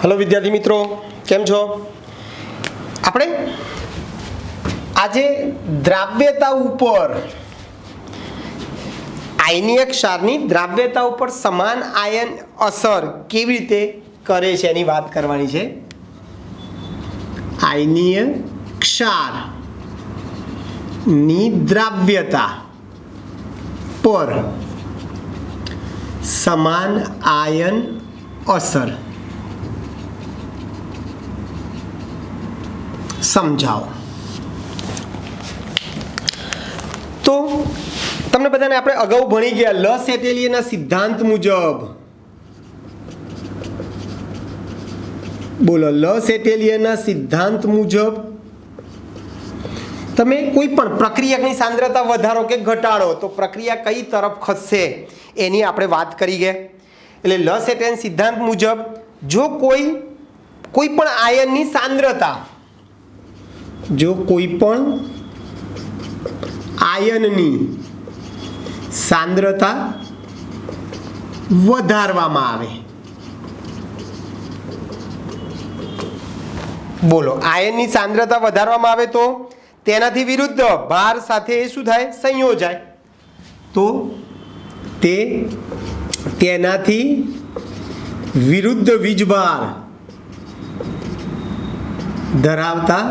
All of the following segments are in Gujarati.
हेलो विद्यार्थी मित्रों, केम छो? આપણે આજે દ્રાવ્યતા ઉપર આયનીય ક્ષારની દ્રાવ્યતા ઉપર સમાન આયન અસર કેવી રીતે કરે છે એની વાત કરવાની છે। આયનીય ક્ષારની દ્રાવ્યતા પર સમાન આયન અસર समझाओ। तो तमने बधाने आपणे अगाऊ भणी गया ल सेटेलियरना सिद्धांत मुजब। बोलो, ल सेटेलियरना सिद्धांत मुजब तमे कोई पण प्रक्रियानी सांद्रता वधारो के घटाडो तो प्रक्रिया कई तरफ खसशे एनी आपणे वात करी गया। एटले ल सेटेलियन सिद्धांत मुजब जो कोई पण आयननी सांद्रता, जो कोईपण आयननी सांद्रता वधारवामां आवे, बोलो आयननी सांद्रता वधारवामां आवे तो तेनाथी विरुद्ध भार साथे शुं थाय? संयोजाय। तो ते तेनाथी विरुद्ध वीजभार धरावता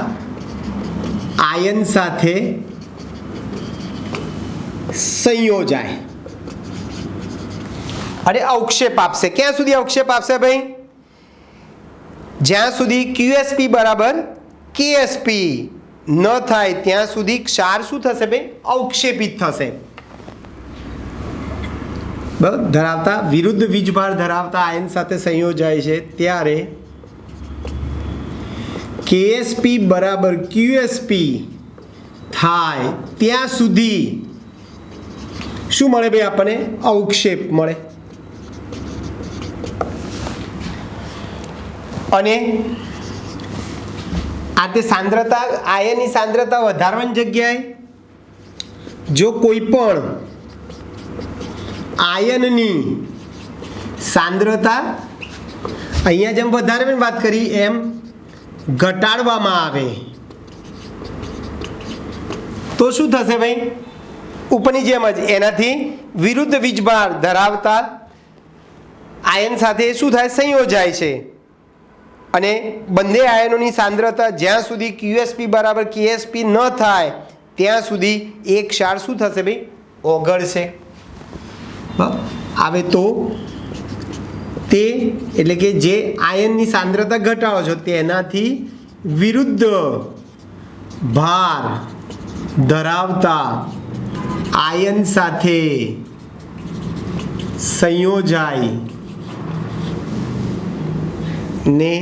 आयन साथे संयोजाय अरे अवक्षेप आपसे। क्या सुधी अवक्षेप आपसे भाई? ज्यां सुधी QSP बराबर KSP न थाय त्यां सुधी क्षार शुं थशे भाई? अवक्षेपित थशे। धरावता विरुद्ध वीजभार धरावता आयन साथे संयोजाय छे त्यारे KSP बराबर QSP थाय त्यां सुधी शुं मळे भाई? आपणे अवक्षेप मळे। अने आ ते सांद्रता आयननी सांद्रता वधारवानी जग्याए जो कोईपण आयननी सांद्रता अहींया जेम वधारवानी वात करी एम घटाडवामां आवे तो शुं थशे भाई? उपરની જેમ જ એનાથી વિરુદ્ધ વીજભાર ધરાવતા આયન સાથે શું થાય? સંયોજાય છે અને બંને આયનોની સાંદ્રતા જ્યાં સુધી QSP બરાબર KSP ન થાય ત્યાં સુધી એક ક્ષાર શું થશે ભાઈ? ઓગળશે। આવે તો તે એટલે કે જે આયનની સાંદ્રતા ઘટાડો છો તેનાથી વિરુદ્ધ ભાર ધરાવતા આયન સાથે સંયોજાય ને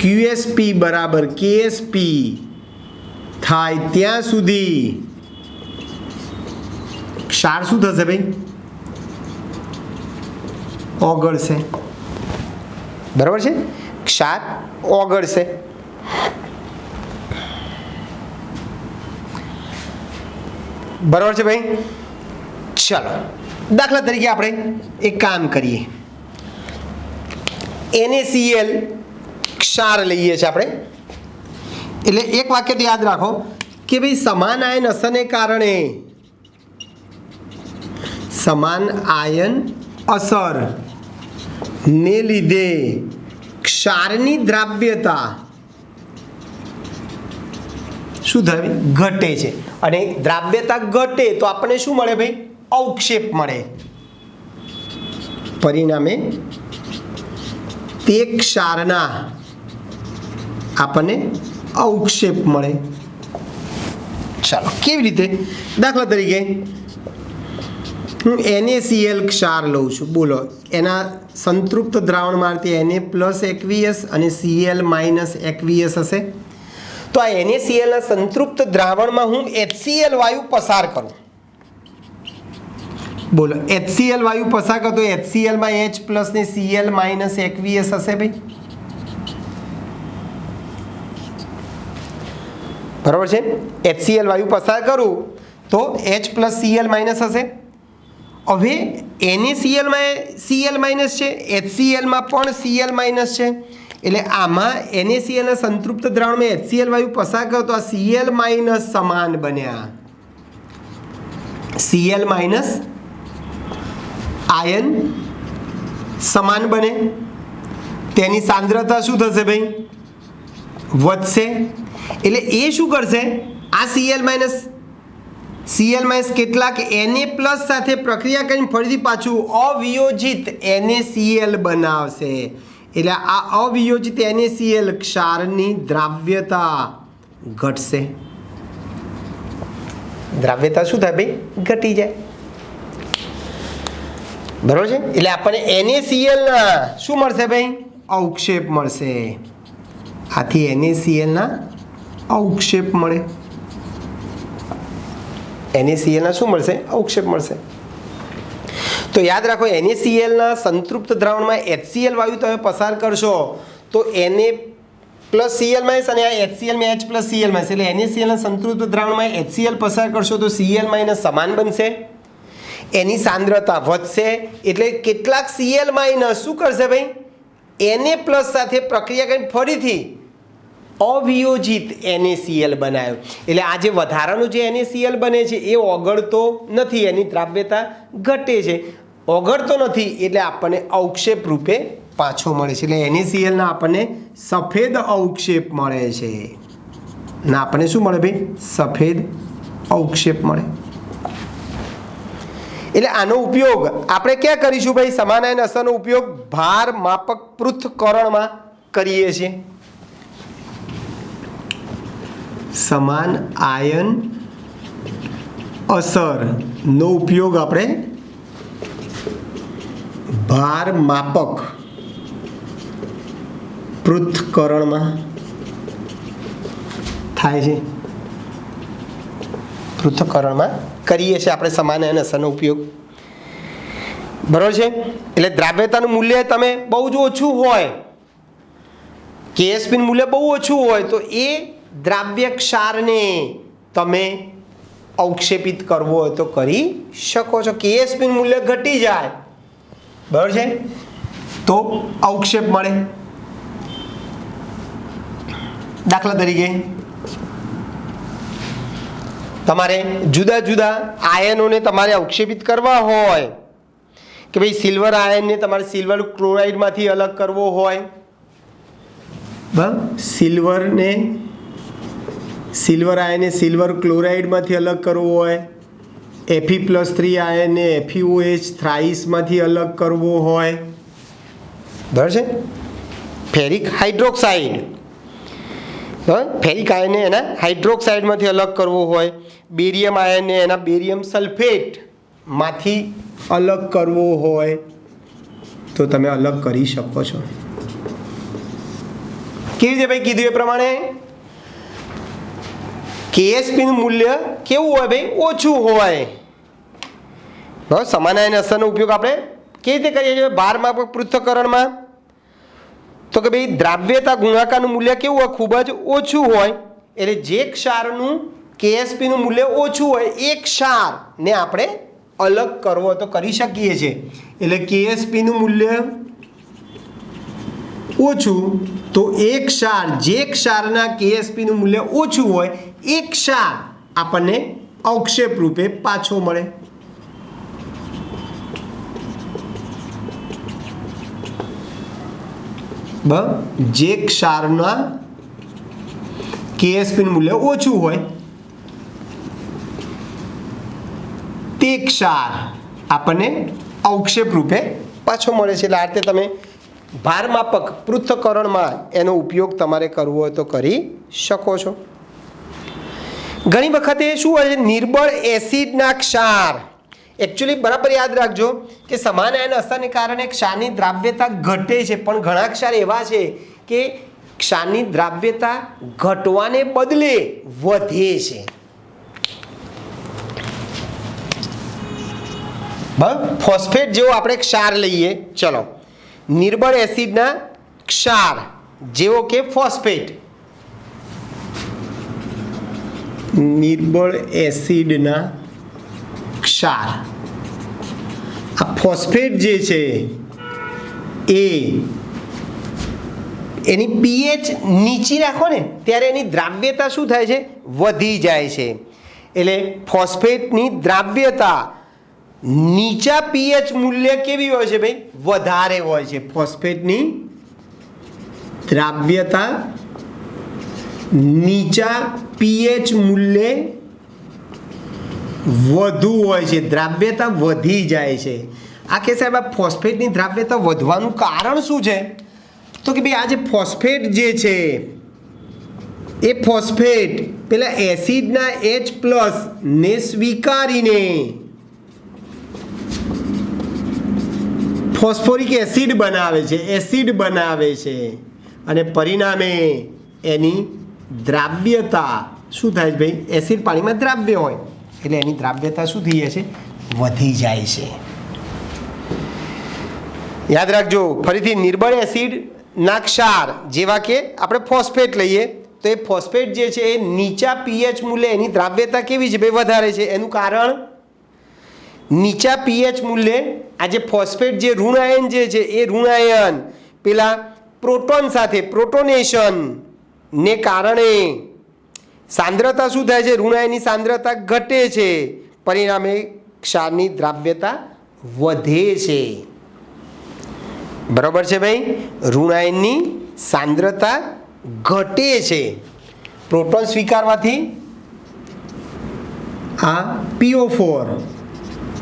QSP બરાબર KSP થાય ત્યાં સુધી ક્ષાર શું થશે ભાઈ? ઓગળશે। બરાબર છે? ક્ષાર ઓગળશે। बराबर है भाई? चलो दाखला तरीके આપણે एक काम करिए। NaCl क्षार લઈએ છે આપણે। એટલે એક વાક્ય તો યાદ રાખો કે ભાઈ સમાન આયન અસરને કારણે સમાન આયન અસર ને લીધે ક્ષારની દ્રાવ્યતા શું થાય? ઘટે છે। અને દ્રાવ્યતા ઘટે તો આપણને શું મળે ભાઈ? અવક્ષેપ મળે। પરિણામે તે ક્ષારના આપણને અવક્ષેપ મળે। ચાલો કેવી રીતે? દાખલા તરીકે હું NaCl ક્ષાર લઉં છું। બોલો એના સંતૃપ્ત દ્રાવણમાંથી Na+aqueous અને Cl - aqueous હશે। तो आ NaCl ना संतृप्त द्रावण में हूँ HCl वायु पसार करूँ। बोलो HCl वायु पसार कर तो HCl में H+ ने Cl - aqueous हशे भाई। बराबर है? HCl वायु पसार करूँ तो H+ Cl- हशे હવે NaCl માં Cl માઇનસ છે, HCl માં પણ Cl માઇનસ છે, એટલે આમાં NaCl ના સંતૃપ્ત દ્રાવણમાં HCl વાયુ પસાર કરો તો આ Cl માઇનસ સમાન બન્યા. Cl માઇનસ આયન સમાન બને, તેની સાંદ્રતા શું થશે ભાઈ? વધશે. એટલે એ શું કરશે? આ Cl માઇનસ કેટલાક Na+ સાથે પ્રક્રિયા કરીને ફરીથી પાછું અવિયોજિત NaCl બનાવશે. એટલે આ અવિયોજિત NaCl ક્ષારની દ્રાવ્યતા ઘટશે. દ્રાવ્યતા શું થાય ભાઈ? ઘટી જાય. બરોબર છે. એટલે આપણને NaCl ના શું મળશે ભાઈ? અવક્ષેપ મળશે. આથી NaCl ના અવક્ષેપ મળે. NaCl ના શું મળશે? અવક્ષેપ મળશે. તો યાદ રાખો, NaCl ના સંતૃપ્ત દ્રાવણમાં HCl વાયુ તમે પસાર કરશો તો Na+Cl- અને આ HCl માં H+Cl- એટલે NaCl ના સંતૃપ્ત દ્રાવણમાં HCl પસાર કરશો તો Cl- સમાન બનશે. એની સાંદ્રતા વધશે, એટલે કેટલાક Cl- શું કરશે ભાઈ? Na+ સાથે પ્રક્રિયા કરીને ફરીથી અવિયોજિત NaCl બનાવ્યો. એટલે આ જે વધારાનું જે NaCl બને છે એ ઓગળતો નથી, એની દ્રાવ્યતા ઘટે છે. ઓગળતો નથી એટલે આપણને અવક્ષેપ રૂપે પાછો મળે છે. એટલે NaCl ના આપણને સફેદ અવક્ષેપ મળે છે. ના આપણને શું મળે ભાઈ? સફેદ અવક્ષેપ મળે. એટલે આનો ઉપયોગ આપણે ક્યાં કરીશું ભાઈ? સમાન આયન અસરનો ઉપયોગ ભાર માપક પૃથ્થકરણમાં કરીએ છીએ. સમાન આયન અસરનો ઉપયોગ આપણે ભાર માપક પૃથ્થકરણમાં થાય છે. પૃથ્થકરણમાં કરીએ છીએ આપણે સમાન આયન અસરનો ઉપયોગ. બરોબર છે. એટલે દ્રાવ્યતાનું મૂલ્ય તમે બહુ જ ઓછું હોય, KSP નું મૂલ્ય બહુ ઓછું હોય તો એ દ્રાવ્ય ક્ષારને તમે અવક્ષેપિત કરવો હોય તો કરી શકો છો. KSP નું મૂલ્ય ઘટી જાય, બરાબર છે, તો અવક્ષેપ મળે. દાખલા તરીકે તમારે જુદા જુદા આયનોને તમારે અવક્ષેપિત કરવા હોય કે ભાઈ સિલ્વર આયનને તમારે સિલ્વર ક્લોરાઇડમાંથી અલગ કરવો હોય, બરાબર, સિલ્વર આયનને સિલ્વર ક્લોરાઇડમાંથી અલગ કરવો હોય, Fe+3 આયનને FeOH થ્રાઇસમાંથી અલગ કરવો હોય, બરાબર છે, ફેરિક હાઇડ્રોક્સાઇડ, ફેરિક આયનને એના હાઇડ્રોક્સાઇડમાંથી અલગ કરવો હોય, બેરિયમ આયનને એના બેરિયમ સલ્ફેટમાંથી અલગ કરવો હોય તો તમે અલગ કરી શકો છો. કેવી રીતે ભાઈ કીધું એ પ્રમાણે KSP નું મૂલ્ય કેવું હોય ભાઈ? ઓછું હોય. બરાબર. સમાન આયન અસરનો ઉપયોગ આપણે કેવી રીતે કરીએ છીએ ભાર માપક પૃથ્થકરણમાં? તો કે ભાઈ દ્રાવ્યતા ગુણાકારનું મૂલ્ય કેવું હોય? ખૂબ જ ઓછું હોય. એટલે જે ક્ષારનું KSP નું મૂલ્ય ઓછું હોય એ ક્ષારને આપણે અલગ કરવો તો કરી શકીએ છીએ. એટલે KSP નું મૂલ્ય ઓછું તો એક ક્ષાર, જે ક્ષારના KSP નું મૂલ્ય ઓછું હોય એ ક્ષાર આપણને અવક્ષેપ રૂપે પાછો મળે. જે ક્ષારના KSP નું મૂલ્ય ઓછું હોય તે ક્ષાર આપણને અવક્ષેપ રૂપે પાછો મળે છે. એટલે આ રીતે તમે ભારમાપક પૃથ્થકરણમાં એનો ઉપયોગ તમારે કરવો હોય તો કરી શકો છો. ઘણી વખતે શું હોય છે? નિર્બળ એસિડના ક્ષાર, એકચ્યુઅલી બરાબર યાદ રાખજો કે સમાન આયન અસરને કારણે ક્ષારની દ્રાવ્યતા ઘટે છે, પણ ઘણા ક્ષાર એવા છે કે ક્ષારની દ્રાવ્યતા ઘટવાને બદલે વધે છે. ફોસ્ફેટ જેવો આપણે ક્ષાર લઈએ, ચલો, નિર્બળ એસિડના ક્ષાર જેવો કે ફોસ્ફેટ, નિર્બળ એસિડના ક્ષાર આ ફોસ્ફેટ જે છે એ એની પીએચ નીચી રાખો ને ત્યારે એની દ્રાવ્યતા શું થાય છે? વધી જાય છે. એટલે ફોસ્ફેટની દ્રાવ્યતા નીચા પીએચ મૂલ્ય કેવી હોય છે ભાઈ? વધારે હોય છે. ફોસ્ફેટની દ્રાવ્યતા નીચા પીએચ મૂલ્ય વધુ હોય છે, દ્રાવ્યતા વધી જાય છે. આ કે સાહેબ આ ફોસ્ફેટની દ્રાવ્યતા વધવાનું કારણ શું છે? તો કે ભાઈ આ જે ફોસ્ફેટ જે છે એ ફોસ્ફેટ પેલા એસિડના H+ ને સ્વીકારીને ફોસ્ફોરિક એસિડ બનાવે છે અને પરિણામે એની દ્રાવ્યતા શું થાય છે ભાઈ? એસિડ પાણીમાં દ્રાવ્ય હોય એટલે એની દ્રાવ્યતા શું થઈ જાય છે? વધી જાય છે. યાદ રાખજો ફરીથી, નિર્બળ એસિડના ક્ષાર જેવા કે આપણે ફોસ્ફેટ લઈએ તો એ ફોસ્ફેટ જે છે એ નીચા પીએચ મૂલ્ય એની દ્રાવ્યતા કેવી છે ભાઈ? વધારે છે. એનું કારણ નીચા પીએચ મૂલ્ય આ જે ફોસ્ફેટ જે ઋણ આયન જે છે એ ઋણ આયન પેલા પ્રોટોન સાથે પ્રોટોનેશન ને કારણે સાંદ્રતા શું થાય છે? ઋણ આયનની સાંદ્રતા ઘટે છે. પરિણામે ક્ષારની દ્રાવ્યતા વધે છે. બરાબર છે ભાઈ? ઋણ આયનની સાંદ્રતા ઘટે છે. પ્રોટોન સ્વીકારવાથી આ PO4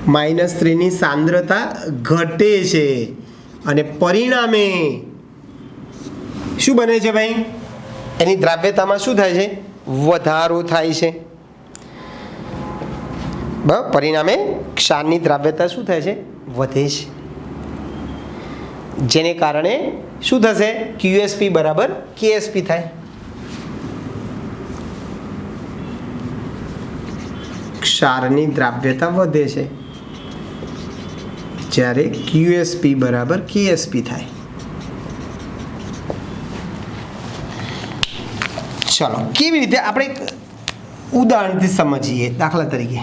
-3 ની સાંદ્રતા ઘટે છે અને પરિણામે શું બને છે ભાઈ? એની દ્રાવ્યતામાં શું થાય છે? વધારો થાય છે. બરાબર? પરિણામે ક્ષારની દ્રાવ્યતા શું થાય છે? વધે છે. જેને કારણે શું થશે? QSP બરાબર KSP થાય. ક્ષારની દ્રાવ્યતા વધે છે જ્યારે QSP બરાબર KSP થાય. ચલો કેવી રીતે આપણે એક ઉદાહરણથી સમજીએ. દાખલા તરીકે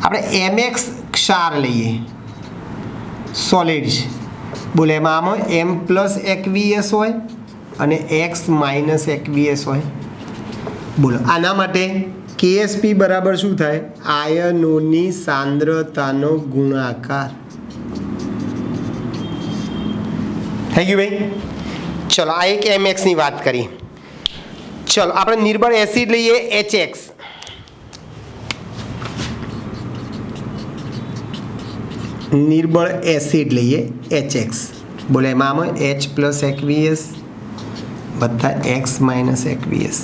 આપણે MX ક્ષાર લઈએ, સોલિડ છે. બોલે એમાં આમાં M+ aqueous હોય અને X - aqueous હોય. બોલો આના માટે KSP બરાબર શું થાય? આયનોની સાંદ્રતાનો ગુણાકાર. થઈ ગયું ભાઈ? ચલો આ એક MX ની વાત કરી. ચલો આપણે નિર્બળ એસિડ લઈએ HX. નિર્બળ એસિડ લઈએ HX. બોલે એમાં આમાં H+ aqueous વત્તા X - aqueous.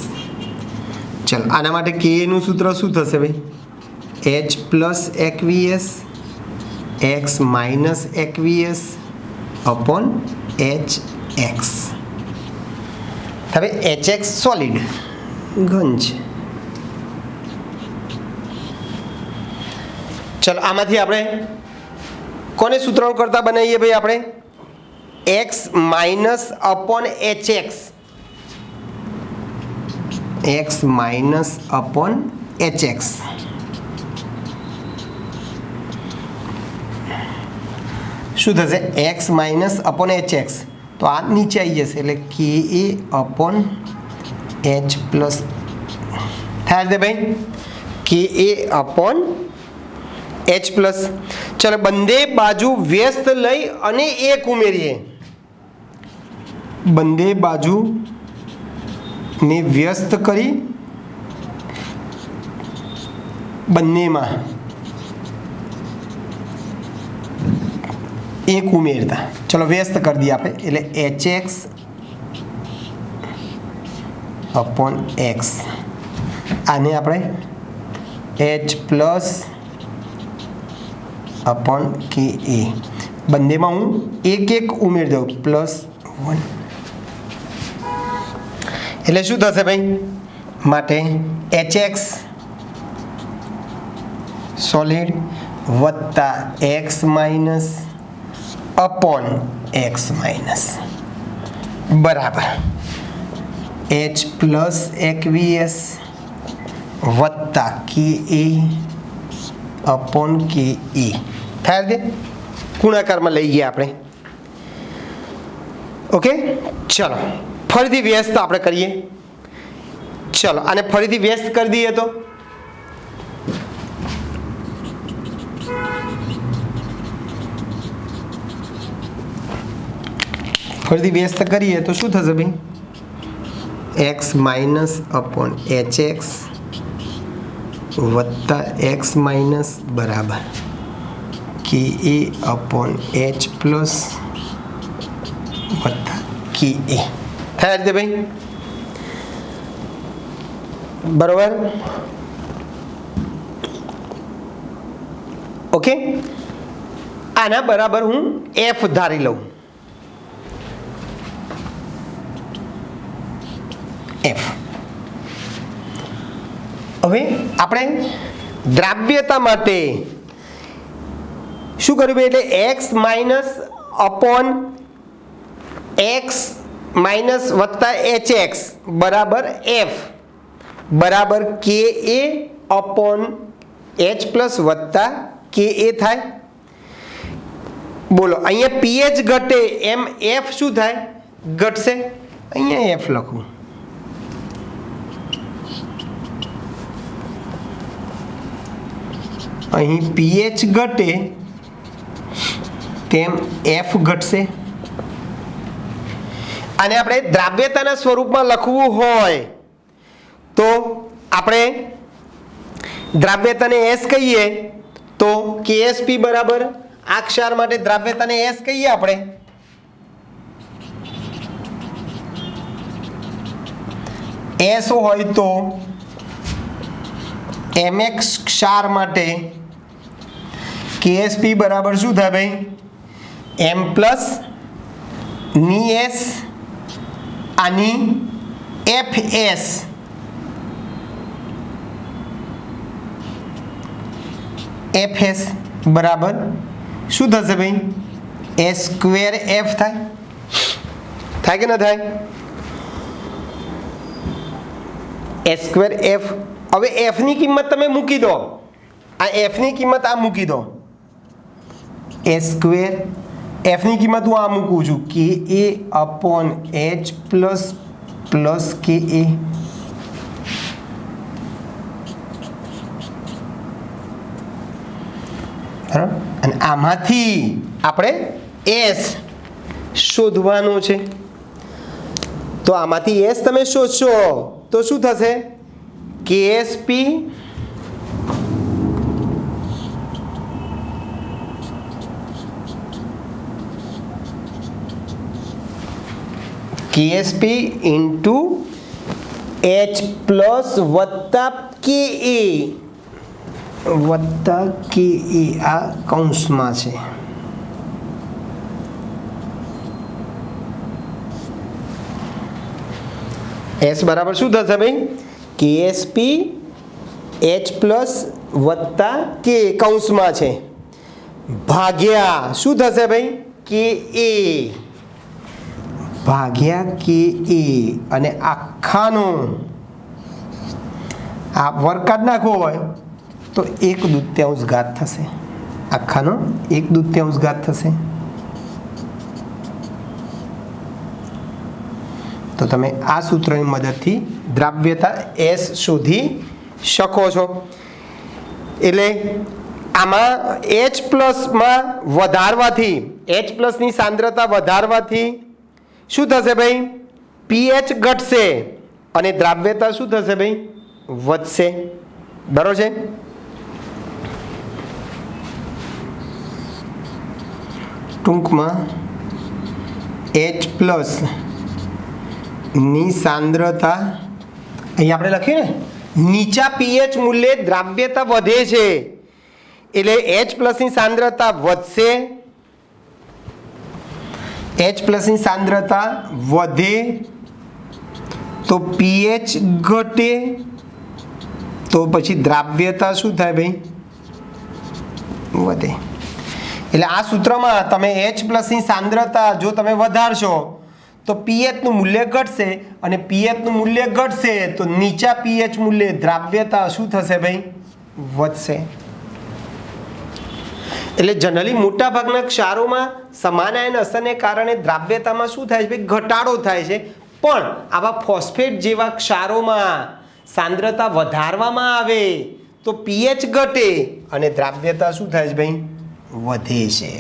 ચલો આના માટે K નું સૂત્ર શું થશે ભાઈ? H+ aqueous X - aqueous upon HX. હવે HX સોલિડ ઘન છે. ચલો આમાંથી આપણે કોને સૂત્રણ કરતા બનાવીએ ભાઈ? આપણે X - upon HX. X - upon HX. શું થશે? X - upon HX તો આ નીચે આવી જશે એટલે KA upon H+ થાય છે ભાઈ? KA upon H+. ચલો બંને બાજુ વ્યસ્ત લઈ અને 1 ઉમેરીએ. બંને બાજુ ને વ્યસ્ત કરી બંનેમાં 1 ઉમેરતા. ચલો વ્યસ્ત કરી દઈએ આપણે એટલે HX upon X. આને આપણે H+ upon KA. બંનેમાં હું 1 ઉમેરી દઉં +1 એટલે શું થશે ભાઈ? માટે HX સોલિડ વત્તા X minus upon X minus બરાબર H+ aqueous વત્તા KA upon KA થાય દે ગુણાકારમાં લઈ ગયા આપણે. ઓકે, ચલો ફરીથી વ્યસ્ત આપણે કરીએ. ચલો આને ફરીથી વ્યસ્ત કરી દઈએ તો ફરીથી વ્યસ્ત કરીએ તો શું થશે ભાઈ? x માઇનસ અપોન hx વત્તા x માઇનસ બરાબર કે એ અપોન h પ્લસ વત્તા કે એ થાય રીતે ભાઈ, બરોબર? ઓકે, આના બરાબર હું f ધારી લઉં. f હવે આપણે દ્રાવ્યતા માટે શું કર્યું? એટલે x minus upon x minus વત્તા hx બરાબર f બરાબર કે એ અપોન h પ્લસ વત્તા કે એ થાય. બોલો અહીંયા pH ઘટે એમ f શું થાય? ઘટશે. અહીંયા f લખું. અહીં pH ઘટે તેમ f ઘટશે. અને આપણે દ્રાવ્યતાના સ્વરૂપમાં લખવું હોય તો આપણે દ્રાવ્યતાને S કહીએ તો KSP બરાબર આ ક્ષાર માટે દ્રાવ્યતાને S કહીએ આપણે. S હોય તો MX ક્ષાર માટે KSP બરાબર શું થાય ભાઈ? M પ્લસ ની S આની FS FS બરાબર શું થશે ભાઈ? S સ્ક્વેર F થાય. થાય કે ના થાય? S square F. હવે F ની કિંમત તમે મૂકી દો. આ F ની કિંમત આ મૂકી દો. S સ્ક્વેર F ની કિંમત હું આ મૂકું છું કે એ અપોન H પ્લસ પ્લસ કે એ. અને આમાંથી આપણે S શોધવાનું છે. તો આમાંથી S તમે શોધશો તો શું થશે? KSP ઇન્ટુ H પ્લસ વત્તા કે એ આ કૌંસમાં છે. S બરાબર શું થશે ભાઈ? KSP H પ્લસ વત્તા કે કૌંસમાં છે ભાગ્યા શું થશે ભાઈ? કે એ ભાગ્યા કે એ. અને આખાનો આ વર્ગ નાખવો હોય તો 1/2 ઘાત થશે. આખાનો 1/2 ઘાત થશે. તો તમે આ સૂત્રની મદદથી દ્રાવ્યતા S શોધી શકો છો. એટલે આમાં H પ્લસમાં વધારવાથી H પ્લસની સાંદ્રતા વધારવાથી શું થશે ભાઈ? pH ઘટશે અને દ્રાવ્યતા શું થશે ભાઈ? વધશે. બરોબર છે? ટૂંકમાં H પ્લસ ની સાંદ્રતા અહીં આપણે લખીએ ને નીચા pH મૂલ્યે દ્રાવ્યતા વધે છે એટલે H પ્લસની સાંદ્રતા વધશે. H પ્લસની સાંદ્રતા વધે તો pH ઘટે તો પછી દ્રાવ્યતા શું થાય ભાઈ? વધે. એટલે આ સૂત્રમાં તમે H પ્લસની સાંદ્રતા જો તમે વધારશો તો pH નું મૂલ્ય ઘટશે અને pH નું મૂલ્ય ઘટશે તો નીચા pH મૂલ્યે દ્રાવ્યતા શું થશે ભાઈ? વધશે. એટલે જનરલી મોટાભાગના ક્ષારોમાં સમાન આયન અસરને કારણે દ્રાવ્યતામાં શું થાય છે ભાઈ, ઘટાડો થાય છે. પણ આવા ફોસ્ફેટ જેવા ક્ષારોમાં સાંદ્રતા વધારવામાં આવે તો પીએચ ઘટે અને દ્રાવ્યતા શું થાય છે ભાઈ, વધે છે.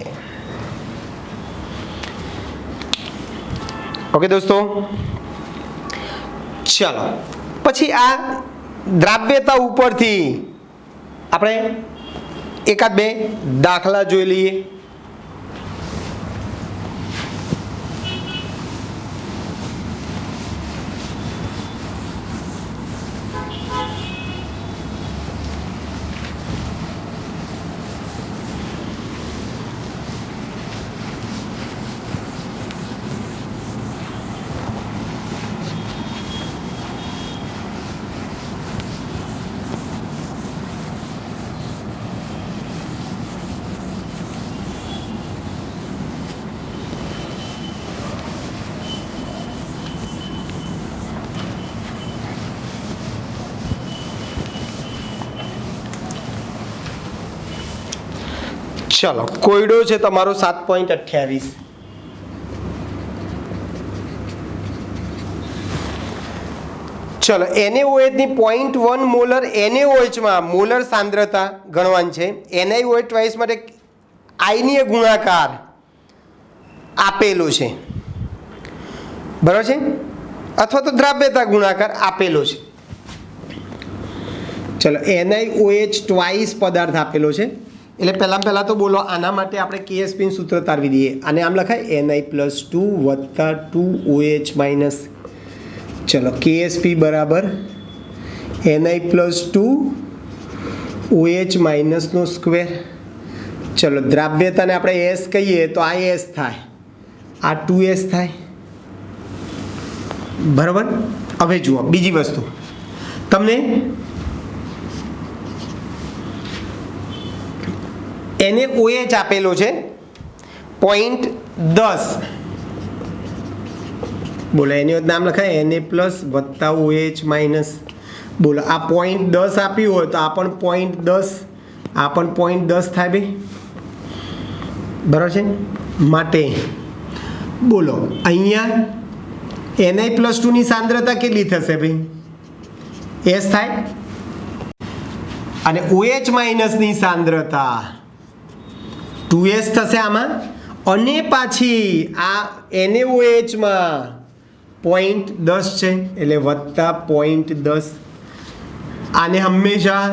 ઓકે દોસ્તો, ચલો પછી આ દ્રાવ્યતા ઉપરથી આપણે એકાદ બે દાખલા જોઈ લઈએ. ચલો, કોયડો છે તમારો 7.28. ચલો, NaOH ની 0.1 મોલર NaOH માં મોલર સાંદ્રતા ગણવાની છે. NiOH ટ્વાઇસ માટે આયનીય ગુણાકાર આપેલો છે, બરાબર છે, અથવા તો દ્રાવ્યતા ગુણાકાર આપેલો છે. ચલો, NiOH ટ્વાઇસ પદાર્થ આપેલો છે એટલે પહેલાં તો બોલો આના માટે આપણે KSPનું સૂત્ર તારવી દઈએ. આને આમ લખાય Ni+2 વત્તા 2OH માઇનસ, ચલો KSP બરાબર Ni+2 OH માઇનસનો સ્ક્વેર. ચલો, દ્રાવ્યતાને આપણે S કહીએ તો આ S થાય, આ 2S થાય, બરાબર. હવે જુઓ બીજી વસ્તુ, તમને NaOH આપેલો છે 0.10, બોલો એનું નામ લખાય Na પ્લસ વત્તા OH માઇનસ. બોલો આ 0.10 આપ્યું હોય તો આ પણ 0.10, આ પણ 0.10 થાય ભાઈ, બરાબર છે. માટે બોલો અહીંયા Ni+2 ની સાંદ્રતા કેટલી થશે ભાઈ, S થાય, અને OH માઇનસની સાંદ્રતા 2S થશે આમાં, અને પાછી આ NaOH માં 0.10 છે એટલે વત્તા 0.10. આને હંમેશા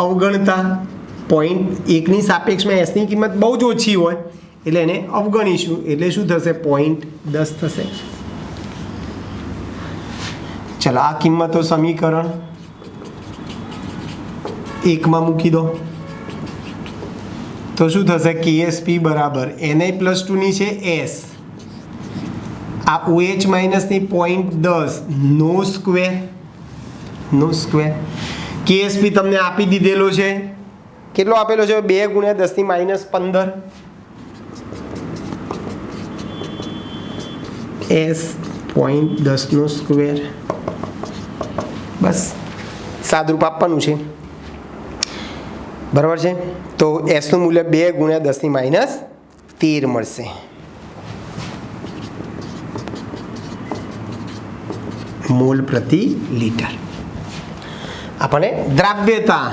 અવગણતા 0.1ની સાપેક્ષમાં S ની કિંમત બહુ જ ઓછી હોય એટલે એને અવગણીશું, એટલે શું થશે, 0.10 થશે. ચલો, આ કિંમતો સમીકરણ 1 માં મૂકી દો તો શું થશે, KSP બરાબર Ni+2 ની છે S, આ OH માઇનસની 0.10 નો સ્ક્વેર. KSP તમને આપી દીધેલો છે, કેટલો આપેલો છે, 2 × 10⁻15 S 0.10 નો સ્ક્વેર. બસ સાદરૂપ આપવાનું છે, બરાબર છે. તો S નું મૂલ્ય 2 × 10⁻13 મળશે. મોલ પ્રતિ લીટર. આપણે દ્રાવ્યતા,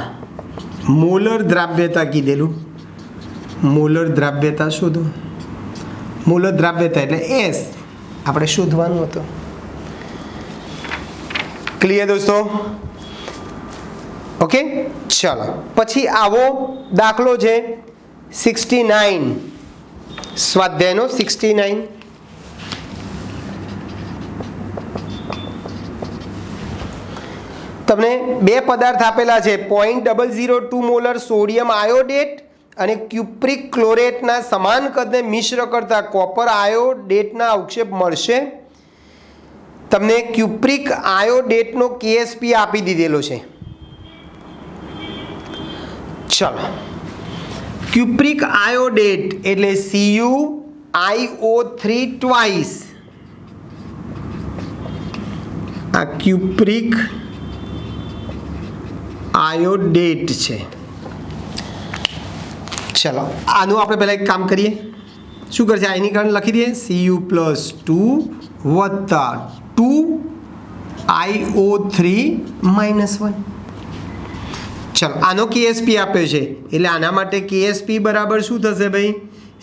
મોલર દ્રાવ્યતા કીધેલું, મોલર દ્રાવ્યતા શોધો. મોલર દ્રાવ્યતા એટલે S આપણે શોધવાનું હતું. ક્લિયર દોસ્તો? ઓકે, ચલો પછી આવો દાખલો છે 69, સ્વાધ્યાયનો 69. તમને બે પદાર્થ આપેલા છે, 0.002 મોલર સોડિયમ આયોડેટ અને ક્યુપ્રિક ક્લોરેટના સમાન કદને મિશ્ર કરતા કોપર આયોડેટના અવક્ષેપ મળશે. તમને ક્યુપ્રિક આયોડેટનો KSP આપી દીધેલો છે. ચલો, ક્યુપ્રિક આયોડેટ એટલે CuIO3 ટ્વાઇસ. આ ક્યુપ્રિક આયોડેટ છે. ચલો આનું આપણે પહેલાં એક કામ કરીએ. શું કરશે? આની કારણ લખી દઈએ Cu+2 વત્તા 2IO3 -1. ચલો આનો KSP આપ્યો છે એટલે આના માટે KSP બરાબર શું થશે ભાઈ?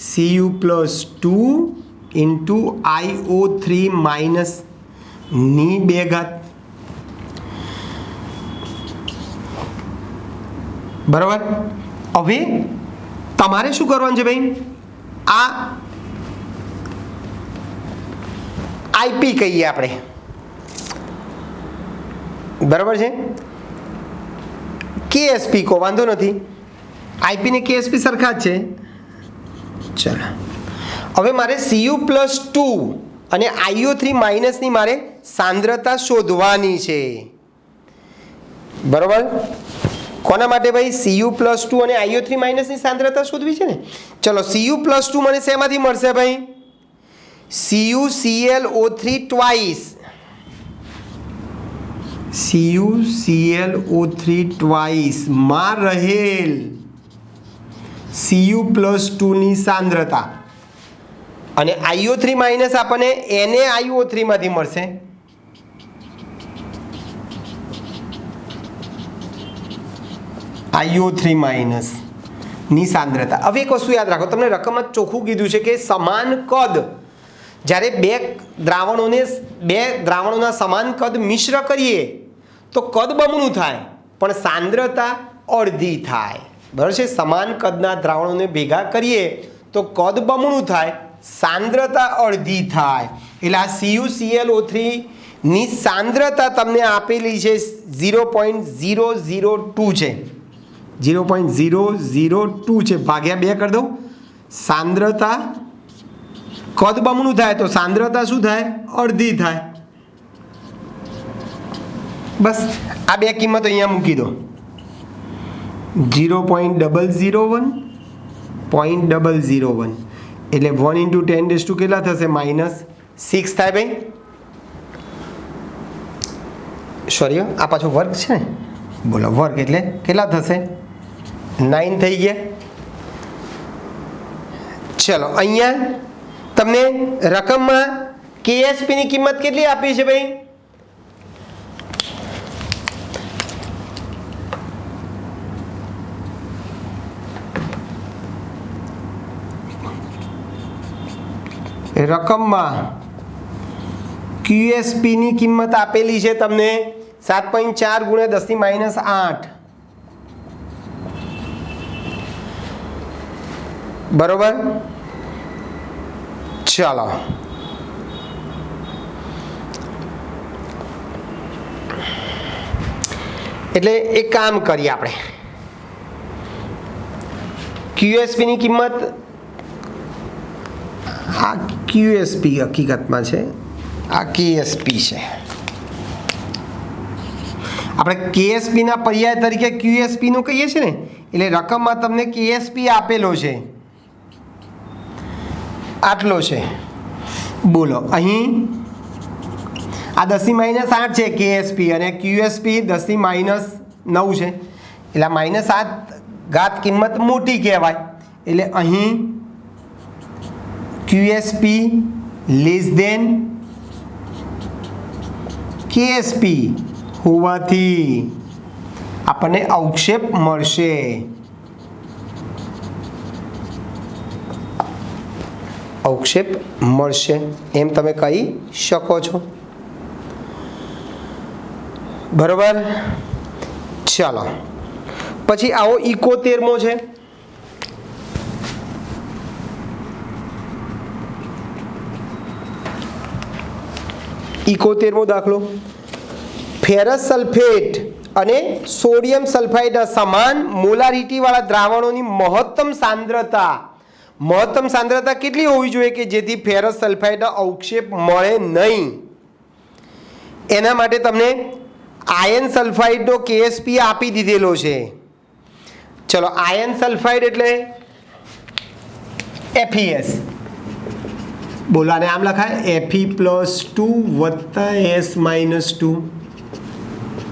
Cu+2 ઇન્ટુ IO3 માઇનસ ની 2 ઘાત. બરાબર. હવે તમારે શું કરવાનું છે ભાઈ? આ IP કહીએ આપણે, બરાબર છે. KSP કો વાંધો નથી, IP ને KSP સરખા જ છે. ચાલો હવે મારે Cu+2 અને IO3 માઇનસની મારે સાંદ્રતા શોધવાની છે. બરાબર. કોના માટે ભાઈ? Cu+2 અને IO3 માઇનસની સાંદ્રતા શોધવી છે ને. ચલો Cu+2 મને શેમાંથી મળશે ભાઈ? CuClO3 twice. CuClO3 ટ્વાઇસ માં રહેલ Cu+2 ની સાંદ્રતા અને IO3 માઇનસ આપણને NaIO3 માંથી મળશે. IO3 માઇનસ ની સાંદ્રતા. હવે એક વસ્તુ યાદ રાખો, તમને રકમમાં ચોખ્ખું કીધું છે કે સમાન કદ, જ્યારે બે દ્રાવણોના સમાન કદ મિશ્ર કરીએ તો કદ બમણું થાય પણ સાંદ્રતા અડધી થાય. બરાબર છે. સમાન કદના દ્રાવણોને ભેગા કરીએ તો કદ બમણું થાય, સાંદ્રતા અડધી થાય. એટલે આ CuClO3 ની સાંદ્રતા તમને આપેલી છે 0.002 છે. 0.002 છે, ભાગ્યા 2 કરી દઉં. સાંદ્રતા કદ બમણું થાય તો સાંદ્રતા શું થાય? અડધી થાય. બસ આ બે કિંમતો અહીંયા મૂકી દો. 0.001 0.001 એટલે 1 × 10 કેટલા થશે? -6 થાય ભાઈ. સોરી, આ પાછો વર્ગ છે ને. બોલો, વર્ગ એટલે કેટલા થશે? 9 થઈ ગયા. ચલો અહીંયા તમને રકમમાં KSP ની કિંમત કેટલી આપી છે ભાઈ? રકમમાં QSP ની કિંમત આપેલી છે તમને 7.4 × 10⁻8. બરોબર. ચાલો એટલે એક કામ કરીએ આપણે. QSP ની કિંમત, આ QSP હકીકતમાં છે, આ KSP છે. આપણે KSP ના પર્યાય તરીકે QSP નું કહીએ છીએ ને, એટલે રકમમાં તમને KSP આપેલો છે, આટલો છે. બોલો, અહીં આ 10⁻8 છે KSP અને QSP 10⁻9 છે, એટલે -8 ઘાત કિંમત મોટી કહેવાય. એટલે અહીં QSP < KSP હોવાથી આપણને અવક્ષેપ મળશે. અવક્ષેપ મળશે એમ તમે કહી શકો છો. બરોબર. ચાલો પછી આવો 71મો છે. દાખલો. ફેરસ સલ્ફેટ અને સોડિયમ સલ્ફાઇડના સમાન મોલારિટી વાળા દ્રાવણોની મહત્તમ સાંદ્રતા કેટલી હોવી જોઈએ કે જેથી ફેરસ સલ્ફાઇડનો અવક્ષેપ મળે નહીં? એના માટે તમને આયર્ન સલ્ફાઇડનો KSP આપી દીધેલો છે. ચલો, આયર્ન સલ્ફાઇડ એટલે FeS. બોલો, આને આમ લખાય Fe+2 વત્તા S-2.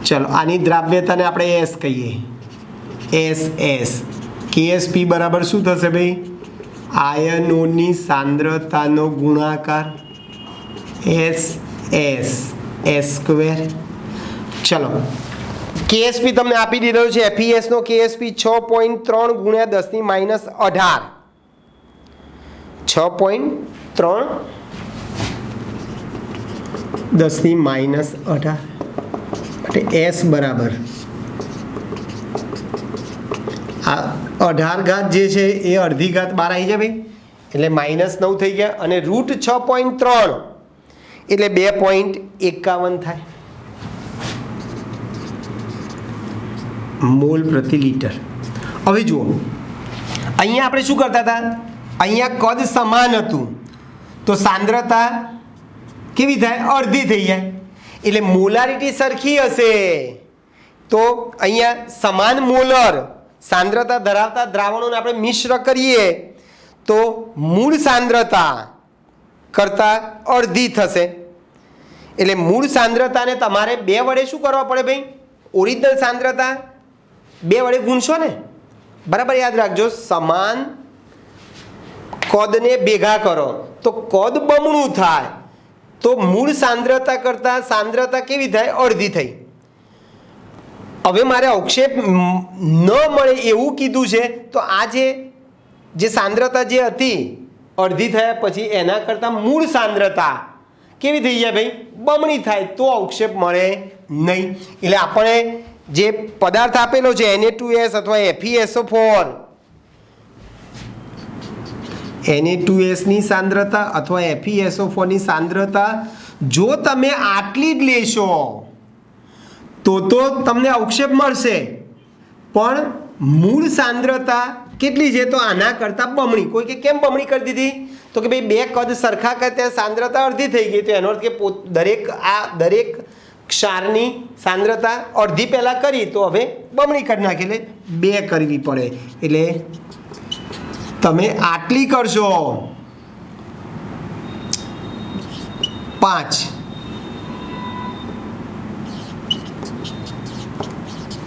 ચલો, આની દ્રાવ્યતાને આપણે S કહીએ, SS. KSP બરાબર શું થશે ભાઈ? આયનોની સાંદ્રતાનો ગુણાકાર SS ચલો KSP તમને આપી દીધો છે. FeS નો KSP 6.3 ગુણ્યા 10⁻18 6.3 10⁻18 એટલે S બરાબર આ 18 ઘાત જે છે એ અડધી ઘાત બહાર આવી જાય ભાઈ, એટલે -9 થઈ ગયા અને રૂટ 6.3 એટલે 2.51 થાય મોલ પ્રતિ લિટર. હવે જુઓ અહીંયા આપણે શું કરતા હતા, અહીંયા કદ સમાન હતું તો સાંદ્રતા કેવી થાય? અડધી થઈ જાય. એટલે મોલારિટી સરખી હશે તો અહીંયા સમાન મોલર સાંદ્રતા ધરાવતા દ્રાવણોને આપણે મિશ્ર કરીએ તો મૂળ સાંદ્રતા કરતાં અડધી થશે. એટલે મૂળ સાંદ્રતાને તમારે 2 વડે શું કરવા પડે ભાઈ? ઓરિજિનલ સાંદ્રતા 2 વડે ગુણશો ને, બરાબર? યાદ રાખજો, સમાન કદને ભેગા કરો તો કદ બમણું થાય તો મૂળ સાંદ્રતા કરતાં સાંદ્રતા કેવી થાય? અડધી થઈ. હવે મારે અવક્ષેપ ન મળે એવું કીધું છે તો આ જે સાંદ્રતા જે હતી અડધી થયા પછી એના કરતાં મૂળ સાંદ્રતા કેવી થઈ જાય ભાઈ? બમણી થાય તો અવક્ષેપ મળે નહીં. એટલે આપણે જે પદાર્થ આપેલો છે Na2S અથવા FeSO4 Na2S ની સાંદ્રતા અથવા FeSO4 ની સાંદ્રતા જો તમે આટલી જ લેશો તો તમને અવક્ષેપ મળશે, પણ મૂળ સાંદ્રતા કેટલી છે? તો આના કરતાં બમણી. કોઈ કે કેમ બમણી કરી દીધી? તો કે ભાઈ 2 કદ સરખા કરે ત્યાં સાંદ્રતા અડધી થઈ ગઈ, તો એનો અર્થ કે દરેક ક્ષારની સાંદ્રતા અડધી પહેલાં કરી તો હવે બમણી કરી નાખી, એટલે 2 કરવી પડે. એટલે તમે આટલી કરશો 5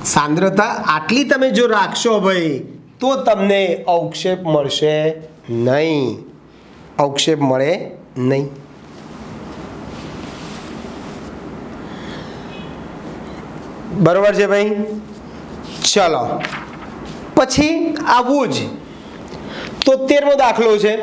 સાંદ્રતા આટલી તમે જો રાખશો ભાઈ તો તમને અવક્ષેપ મળશે નહીં, અવક્ષેપ મળે નહીં. બરોબર છે ભાઈ? ચલો પછી આવું જ 73મો દાખલો છે.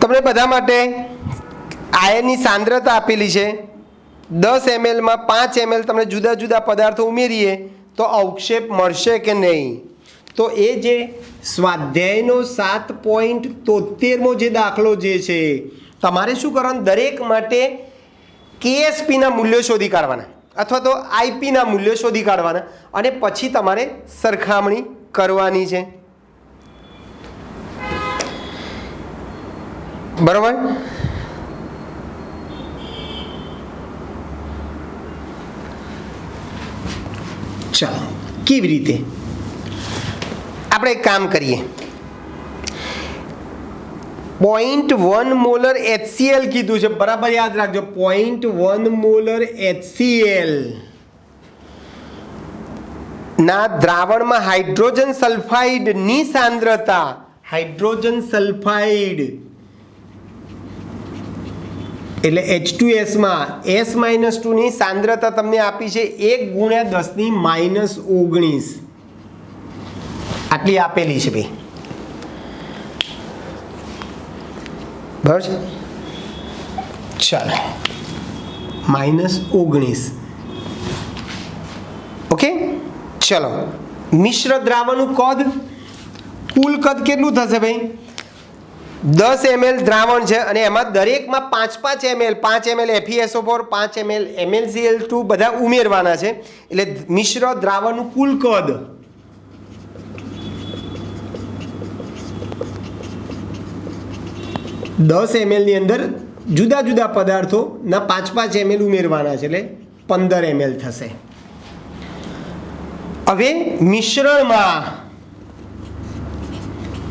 તમને બધા માટે આયનની સાંદ્રતા આપેલી છે. 10 ml માં 5 ml તમને જુદા જુદા પદાર્થો ઉમેરીએ તો અવક્ષેપ મળશે કે નહીં? તો એ જે સ્વાધ્યાયનો 7.73મો જે દાખલો જે છે તમારે શું કરવાનું? દરેક માટે KSP ના મૂલ્યો શોધી કાઢવાના અથવા તો IP ના મૂલ્યો શોધી કાઢવાના અને પછી તમારે સરખામણી કરવાની છે. બરોબર? ચાલો કેવી રીતે આપણે એક કામ કરીએ. 0.1 મોલર HCl કીધું છે, બરાબર યાદ રાખજો. 0.1 મોલર HCl ના દ્રાવણમાં હાઇડ્રોજન સલ્ફાઇડની સાંદ્રતા, હાઇડ્રોજન સલ્ફાઇડ એટલે H2S માં S-2 ની સાંદ્રતા તમને આપી છે 1 × 10⁻19 આટલી આપેલી છે ભાઈ, બરાબર છે? ચાલો -19. ઓકે, ચલો મિશ્ર દ્રાવણનું કદ, કુલ કદ કેટલું થશે ભાઈ? 10 ml દ્રાવણ છે અને એમાં દરેકમાં 5 ml 5 ml FeSO4 5 ml MnCl2 બધા ઉમેરવાના છે. એટલે મિશ્ર દ્રાવણનું કુલ કદ 10 ml ની અંદર જુદા જુદા પદાર્થોના 5-5 ml ઉમેરવાના છે, એટલે 15 ml થશે. હવે મિશ્રણમાં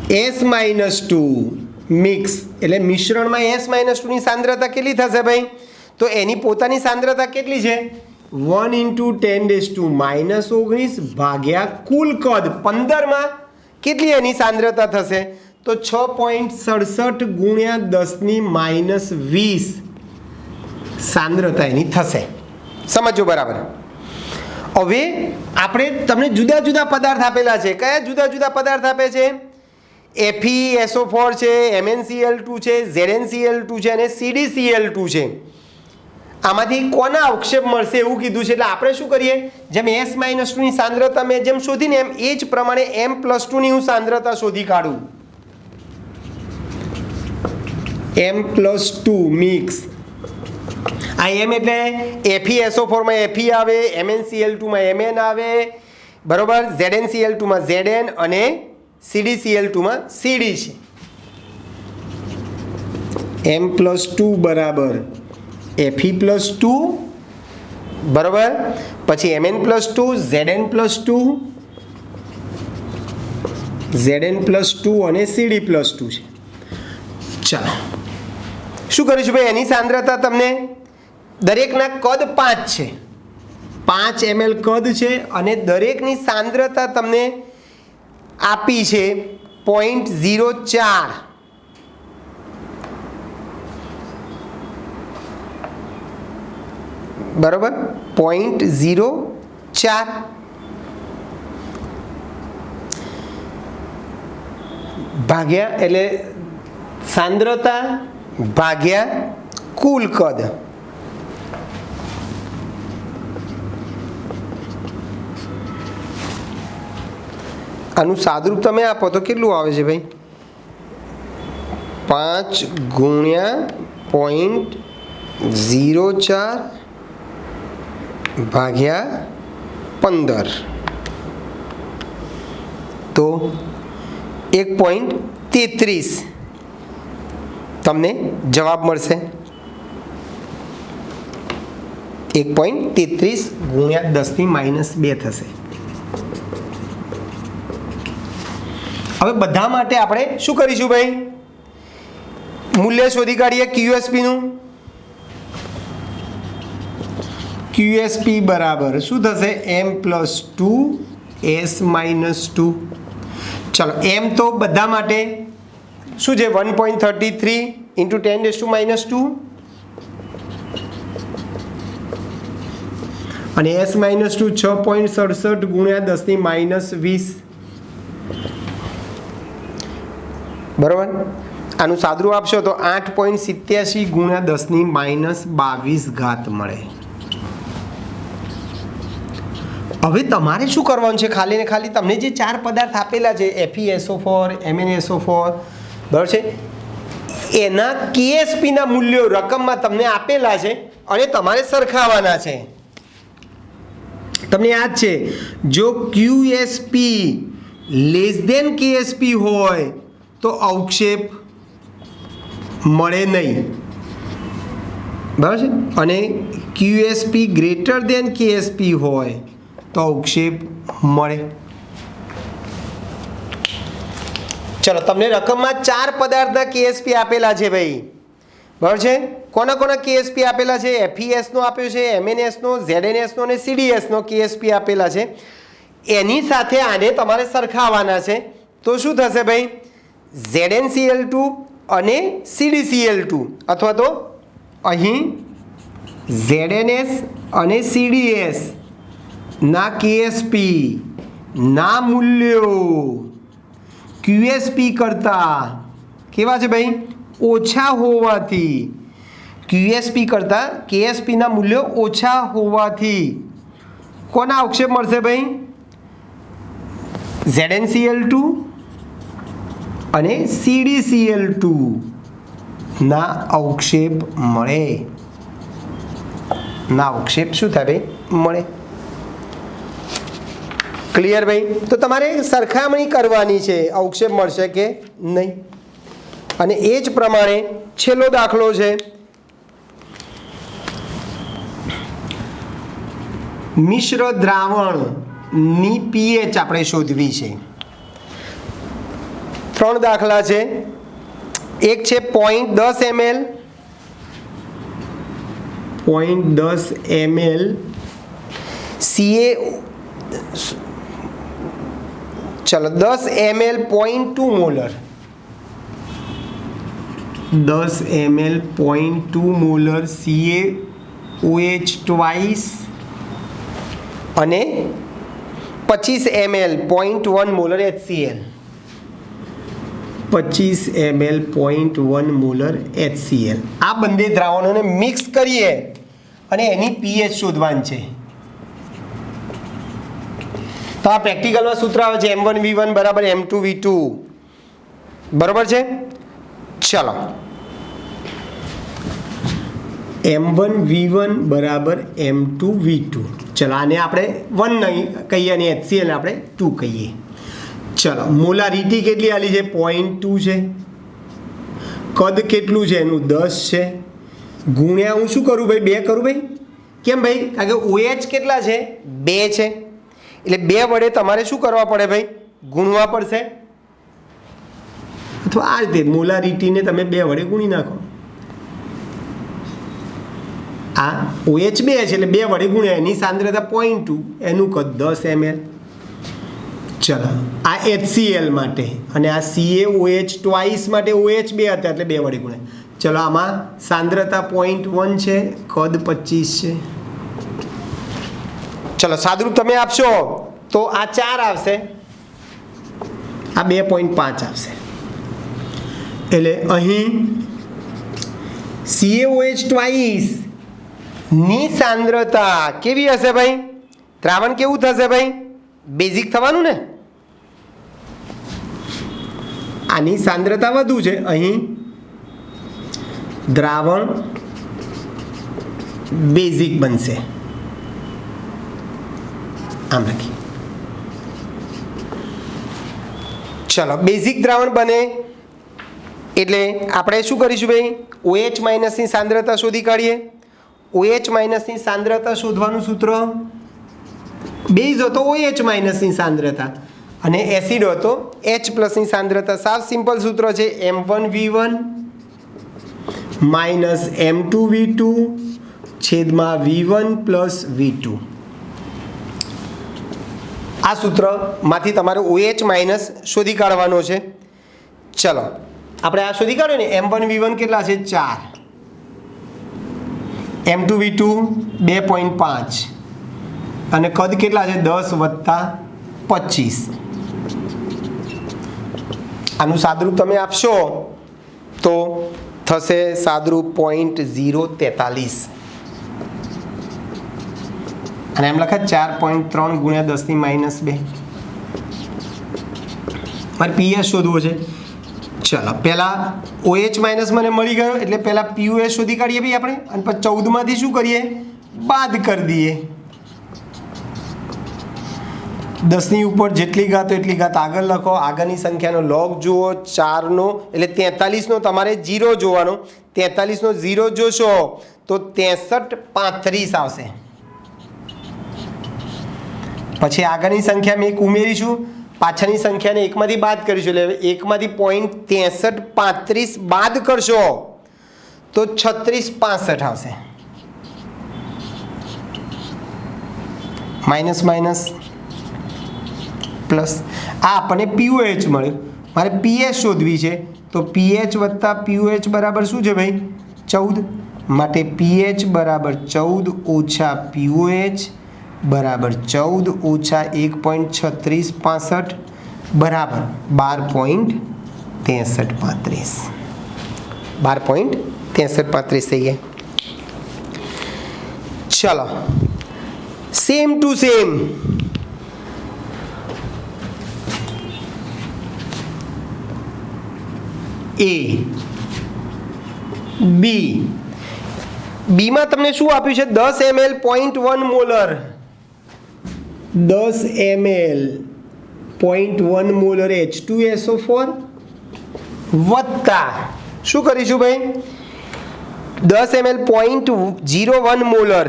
S-2 મિક્સ, એટલે મિશ્રણમાં S-2 ની સાંદ્રતા કેટલી થશે ભાઈ? તો એની પોતાની સાંદ્રતા કેટલી છે? 1 × 10⁻19 ભાગ્યા કુલ કદ 15માં કેટલી એની સાંદ્રતા થશે? તો 6.67 × 10⁻20 સાંદ્રતા એની થશે. સમજો બરાબર. હવે આપણે તમને જુદા જુદા પદાર્થ આપેલા છે. કયા જુદા જુદા પદાર્થ આપે છે? FeSO4 છે, MnCl2 છે, ZnCl2 છે અને CdCl2 છે. આમાંથી કોના અવક્ષેપ મળશે એવું કીધું છે. એટલે આપણે શું કરીએ, જેમ S-2 ની સાંદ્રતા મેં જેમ શોધીને એમ એ જ પ્રમાણે M+2 ની હું સાંદ્રતા શોધી કાઢું. M+2 mix. આ M એટલે FeSO4 માં Fe આવે, MnCl2 માં Mn આવે, બરોબર, ZnCl2 માં Zn અને CdCl2 માં Cd છે. M+2 બરાબર Fe+2 બરાબર, પછી Mn+2, Zn+2, Zn+2 અને Cd+2 છે. ચાલો શું કરીશું ભાઈ? એની સાંદ્રતા તમને દરેકના કદ 5 છે, 5 ml કદ છે અને દરેકની સાંદ્રતા તમને આપી છે 0.04. બરોબર, 0.04 ભાગ્યા, એટલે સાંદ્રતા ભાગ્યા કુલ કદ. આનું સાદુરૂપ તમે આપો તો કેટલું આવે છે ભાઈ? 5 × 0.04 ભાગ્યા 15 તો 1.33 તમને જવાબ મળશે. 1.33 × 10⁻2 થશે. હવે બધા માટે આપણે શું કરીશું ભાઈ? મૂલ્ય શોધી કાઢીએ QSP નું. QSP બરાબર શું થશે? M+2 S-2. ચલો, M તો બધા માટે શું છે? 1.33 × 10⁻². અને S-2 6.67 × 10⁻20. બરાબર. આનું સાદુરૂપ આપશો તો 8.87 × 10⁻22 મળે. હવે તમારે શું કરવાનું છે? ખાલી ને ખાલી તમને જે 4 પદાર્થ આપેલા છે, FeSO4, MnSO4, બરાબર છે, એના KSP ના મૂલ્યો રકમમાં તમને આપેલા છે અને તમારે સરખાવવાના છે. તમને યાદ છે, જો QSP < KSP હોય તો અવક્ષેપ મળે નહીં, બરાબર છે, અને QSP > KSP હોય તો અવક્ષેપ મળે. ચલો, તમને રકમમાં 4 પદાર્થના KSP આપેલા છે ભાઈ, બરાબર છે. કોના કોના KSP આપેલા છે? FeS નો આપ્યો છે, MnS નો, ZnS નો અને CdS નો KSP આપેલા છે. એની સાથે આને તમારે સરખાવવાના છે. તો શું થશે ભાઈ? ZnCl2 અને CdCl2, અથવા તો અહીં ZnS અને CdS ના KSP ના મૂલ્યો QSP કરતાં કેવા છે ભાઈ? ઓછા હોવાથી. QSP કરતાં KSP ના મૂલ્યો ઓછા હોવાથી કોના અવક્ષેપ મળશે ભાઈ? ZnCl2 અને CdCl2 ના અવક્ષેપ મળે. ના અવક્ષેપ શું થાય ભાઈ? મળે. ક્લિયર ભાઈ? તો તમારે સરખામણી કરવાની છે, અવક્ષેપ મળશે કે નહીં. અને એ જ પ્રમાણે છેલ્લો દાખલો છે મિશ્ર દ્રાવણની પીએચ આપણે શોધવી છે. 3 દાખલા છે. એક છે 0.10 ml 0.10 ml ચલો 10 ml 0.2 molar 10 ml 0.2 molar CaOH twice અને 25 ml 0.1 molar HCl 25 ml 0.1 molar HCl. આ બંને દ્રાવણોને મિક્સ કરીએ અને એની પીએચ શોધવાની છે. તો આ પ્રેક્ટિકલમાં સૂત્ર આવે છે M1V1 બરાબર M2V2 બરાબર છે. ચલો M1V1 બરાબર M2V2. ચલો આને આપણે 1 નહીં કહીએ અને HCl આપણે 2 કહીએ. ચલો મોલારિટી કેટલી આલી છે 0.2 છે. કદ કેટલું છે એનું 10 છે. ગુણ્યા હું શું કરું ભાઈ 2 કરું ભાઈ. કેમ ભાઈ? કારણ કે OH કેટલા છે 2 છે એટલે 2 વડે તમારે શું કરવા પડે ભાઈ ગુણવા પડશે. અથવા આ રીતે મોલારિટીને તમે 2 વડે ગુણી નાખો. આ OH 2 છે એટલે 2 વડે ગુણ્યા એની સાંદ્રતા 0.2 એનું કદ 10 ml. ચલો આ HCl માટે અને આ CaOH ટ્વાઇસ માટે OH 2 હતા એટલે 2 વડે ગુણ્યા. ચલો આમાં સાંદ્રતા 0.1 છે કદ 25 છે. ચલો સાદુરૂપ તમે આપશો તો આ 4 આવશે આ 2.5 આવશે. એટલે અહીં CaOH ટ્વાઇસ ની સાંદ્રતા કેવી હશે ભાઈ? દ્રાવણ કેવું થશે ભાઈ? બેઝિક થવાનું ને. આની સાંદ્રતા વધુ છે અહીં દ્રાવણ બેઝિક બનશે. આમ લખી. ચલો બેઝિક દ્રાવણ બને એટલે આપણે શું કરીશું ભાઈ OH માઇનસની સાંદ્રતા શોધી કાઢીએ. OH માઇનસની સાંદ્રતા શોધવાનું સૂત્ર બેઝ હતો OH માઇનસની સાંદ્રતા અને એસિડ હતો H પ્લસની સાંદ્રતા. સાવ સિમ્પલ સૂત્ર છે M1V1 માઇનસ M2V2 છેદમાં V1 પ્લસ V2. આ સૂત્રમાંથી તમારે OH માઇનસ શોધી કાઢવાનો છે. ચલો આપણે આ શોધી કાઢ્યો ને M1V1 કેટલા છે 4 M2V2 2.5 અને કદ કેટલા છે 10 વત્તા 25. આનું સાદરૂપ તમે આપશો તો થશે સાદરૂપ 0.043 અને એમ લખાય 4.3 ગુણ્યા 10 ની -2. મારે પીએચ શોધવો છે. ચલો પહેલાં OH માઇનસ મને મળી ગયો એટલે પહેલાં POH શોધી કાઢીએ ભાઈ આપણે અને પછી 14 માંથી શું કરીએ બાદ કરી દઈએ. 10 ની ઉપર જેટલી ઘાત એટલી ઘાત આગળ લખો. આગળની સંખ્યાનો લોગ જુઓ 4 નો એટલે 43 નો તમારે 0 જોવાનો. 43 નો 0 જોશો તો 63 આવશે. પછી આગળની સંખ્યા મેં એક ઉમેરીશું પાછળની સંખ્યાને 1 માંથી બાદ કરીશું એટલે 1 માંથી 0.6335 બાદ કરશો તો 3665 આવશે. માઇનસ માઇનસ પ્લસ આ આપણને POH મળ્યું. મારે પીએચ શોધવી છે તો પીએચ વત્તા POH બરાબર શું છે ભાઈ 14 માટે પીએચ બરાબર 14 ઓછા POH બરાબર 14 ઓછા 1.3665 બરાબર 12.6335 12.6335 થઈ ગયા. ચલો same to same A B બીમાં તમને શું આપ્યું છે 10 ml 0.1 molar 10 ml 0.1 molar H2SO4 વત્તા શું કરીશું ભાઈ 10 ml 0.01 મોલર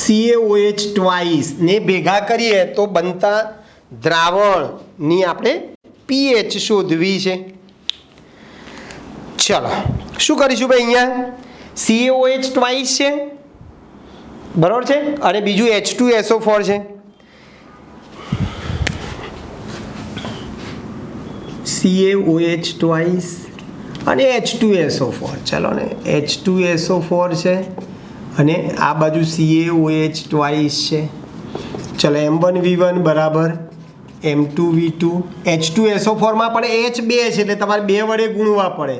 CaOH ટ્વાઇસ ને ભેગા કરીએ તો બનતા દ્રાવણની આપણે pH શોધવી છે. ચલો શું કરીશું ભાઈ અહીંયા CaOH ટ્વાઇસ છે બરાબર છે અને બીજું H2SO4 છે. CaOH ટ્વાઇસ અને H2SO4 ચલો ને H2SO4 છે અને આ બાજુ CaOH ટ્વાઇસ છે. ચલો M1V1 બરાબર M2V2 H2SO4 માં પણ H 2 છે એટલે તમારે 2 વડે ગુણવા પડે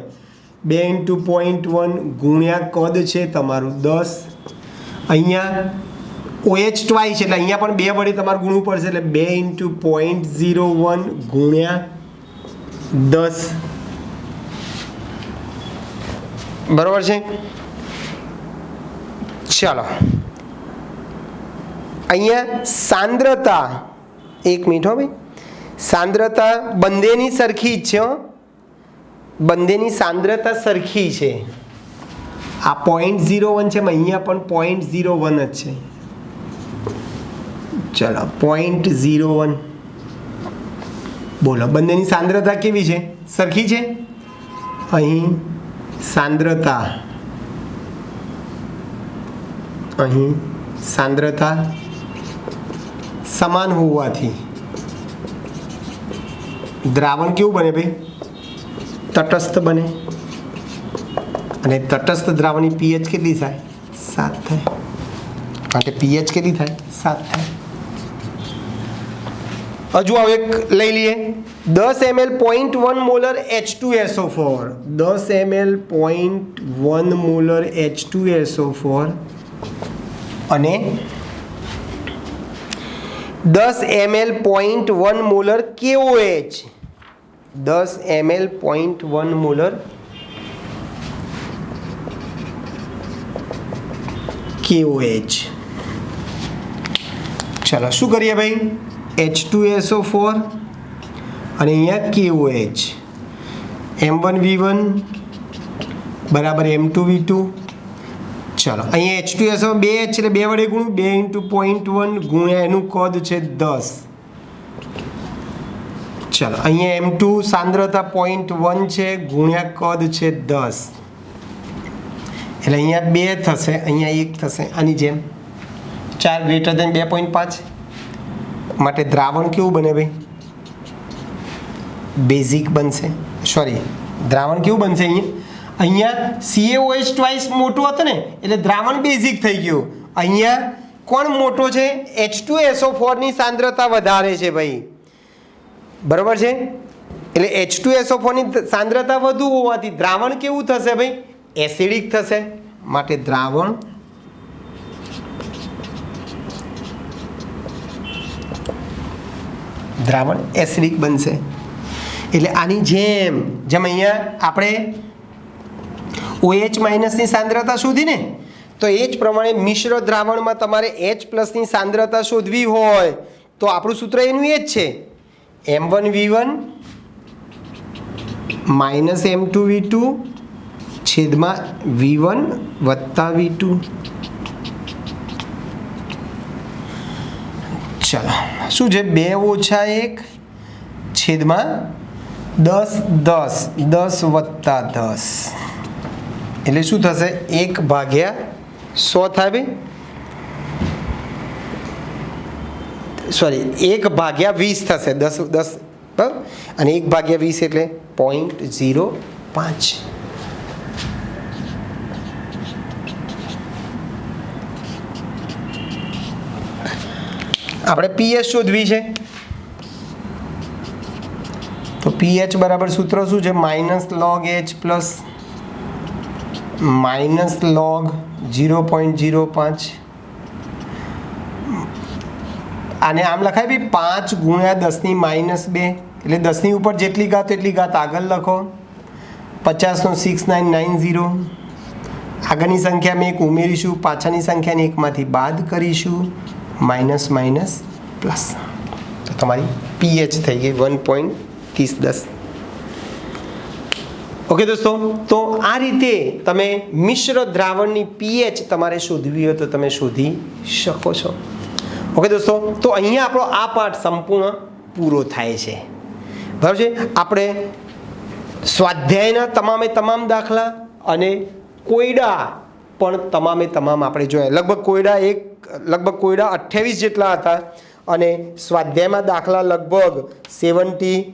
2 × 0.1 ગુણ્યા કદ છે તમારું 10 અહીંયા OH ટ્વાઇસ એટલે અહીંયા પણ 2 વડે તમારે ગુણવું પડશે એટલે 2 × 0.01 ગુણ્યા 10 બરાબર છે. ચાલો અહીંયા સાંદ્રતા એક મિનિટ હો ભાઈ સાંદ્રતા બંનેની સરખી જ છે હો બંનેની સાંદ્રતા સરખી છે આ 0.01 છે અહીંયા પણ 0.01 જ છે. ચલો 0.01 બોલો બંનેની સાંદ્રતા કેવી છે સરખી છે. અહીં સાંદ્રતા સમાન હોવાથી દ્રાવણ કેવું બને ભાઈ તટસ્થ બને અને તટસ્થ દ્રાવણની pH કેટલી થાય 7 થાય માટે pH કેટલી થાય 7 થાય. હજુ હવે એક લઈ લઈએ 10 ml 0.1 molar H2SO4 10 ml 0.1 molar H2SO4 અને 10 ml 0.1 molar KOH 10 ml 0.1 molar KOH. ચાલો શું કરીએ ભાઈ H2SO4 અને અહીંયા KOH M1V1 બરાબર M2V2 ચાલો અહીંયા H2SO 2 એટલે 2 વડે ગુણું 2 × 0.1 ગુણ્યા એનું કદ છે 10 ચાલો અહીંયા M2 સાંદ્રતા 0.1 છે ગુણ્યા કદ છે 10 એટલે અહીંયા 2 થશે અહીંયા 1 થશે આની જેમ 4 ગ્રેટર દેન 2.5 માટે દ્રાવણ કેવું બને ભાઈ બેઝિક બનશે સોરી દ્રાવણ કેવું બનશે અહીંયા CaOH ટ્વાઇસ મોટો હતો ને એટલે દ્રાવણ બેઝિક થઈ ગયું. અહીંયા કોણ મોટો છે H2SO4 ની સાંદ્રતા વધારે છે ભાઈ બરાબર છે એટલે H2SO4 ની સાંદ્રતા વધુ હોવાથી દ્રાવણ કેવું થશે ભાઈ એસિડિક થશે માટે દ્રાવણ એસિડિક બનશે. એટલે આની જેમ અહીંયા આપણે OH ની સાંદ્રતા શોધીને તો એ જ પ્રમાણે મિશ્ર દ્રાવણમાં તમારે H+ ની સાંદ્રતા શોધવી હોય તો આપણું સૂત્ર એનું એ જ છે M1V1 - M2V2 છેદમાં V1 + V2. ચાલો શું છે 2 - 1 છેદમાં 10 10 10 + 10 એટલે શું થશે 1/100 થાય ભાઈ સોરી 1/20 થશે 10 10 બરાબર અને 1/20 એટલે 0.05. આપણે pH શોધવી છે તો pH બરાબર સૂત્ર શું છે -log H પ્લસ -log 0.05 આને આમ લખાય ભાઈ 5 × 10 - 2 એટલે 10 ની ઉપર જેટલી ઘાત એટલી ઘાત આગળ લખો 50 નો 6990 આગળની સંખ્યામાં 1 ઉમેરીશું પાછળની સંખ્યાને 1 માંથી બાદ કરીશું માઇનસ માઇનસ પ્લસ, તો તમારી પીએચ થઈ ગઈ 1.3010. ઓકે દોસ્તો, તો આ રીતે તમે મિશ્ર દ્રાવણની પીએચ તમારે શોધવી હોય તો તમે શોધી શકો છો. ઓકે દોસ્તો, તો અહીંયા આપણો આ પાઠ સંપૂર્ણ પૂરો થાય છે. બરાબર છે. આપણે સ્વાધ્યાયના તમામે તમામ દાખલા અને કોયડા પણ તમામે તમામ આપણે જોયા. લગભગ કોયડા 28 જેટલા હતા અને સ્વાધ્યાયમાં દાખલા લગભગ 73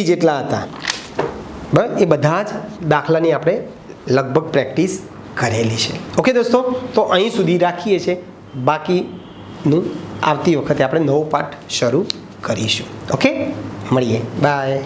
જેટલા હતા. બરાબર, એ બધા જ દાખલાની આપણે લગભગ પ્રેક્ટિસ કરેલી છે. ઓકે દોસ્તો, તો અહીં સુધી રાખીએ છીએ. બાકીનું આવતી વખતે આપણે નવો પાઠ શરૂ કરીશું. ઓકે, મળીએ, બાય.